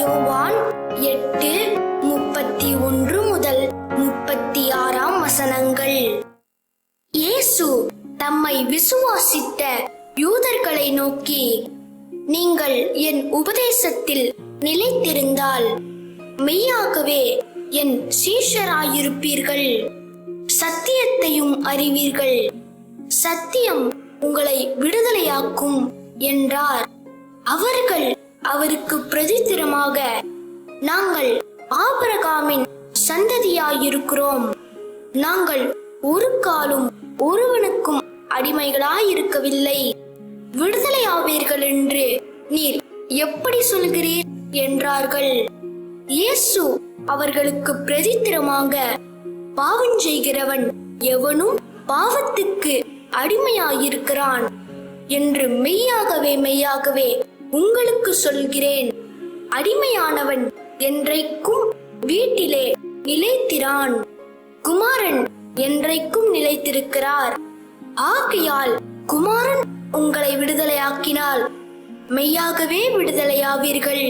யோவான் 8:31 முதல் 36 இயேசு தம்மை விசுவாசித்த யூதர்களை நோக்கி, நீங்கள் என் உபதேசத்தில் நிலைத்திருந்தால் மெய்யாகவே என் சீஷராயிருப்பீர்கள், சத்தியத்தையும் அறிவீர்கள், சத்தியம் உங்களை விடுதலையாக்கும் என்றார். அவர்கள் அவருக்கு பிரதித்திரமாக, நாங்கள் ஆபிரகாமின் சந்ததியாயிருக்கிறோம், நாங்கள் ஒரு காலும் ஒருவனுக்கும் அடிமைகளாயிருக்கவில்லை, விடுதலையாவீர்கள் என்று நீர் எப்படி சொல்கிறீர் என்றார்கள். இயேசு அவர்களுக்கு பிரதித்திரமாக, பாவம் செய்கிறவன் எவனும் பாவத்துக்கு அடிமையாயிருக்கிறான் என்று மெய்யாகவே மெய்யாகவே உங்களுக்கு சொல்கிறேன். அடிமையானவன் என்றைக்கும் வீட்டிலே நிலைத்திரான், குமாரன் என்றைக்கும் நிலைத்திருக்கிறார். ஆகையால் குமாரன் உங்களை விடுதலையாக்கினால் மெய்யாகவே விடுதலையாவீர்கள்.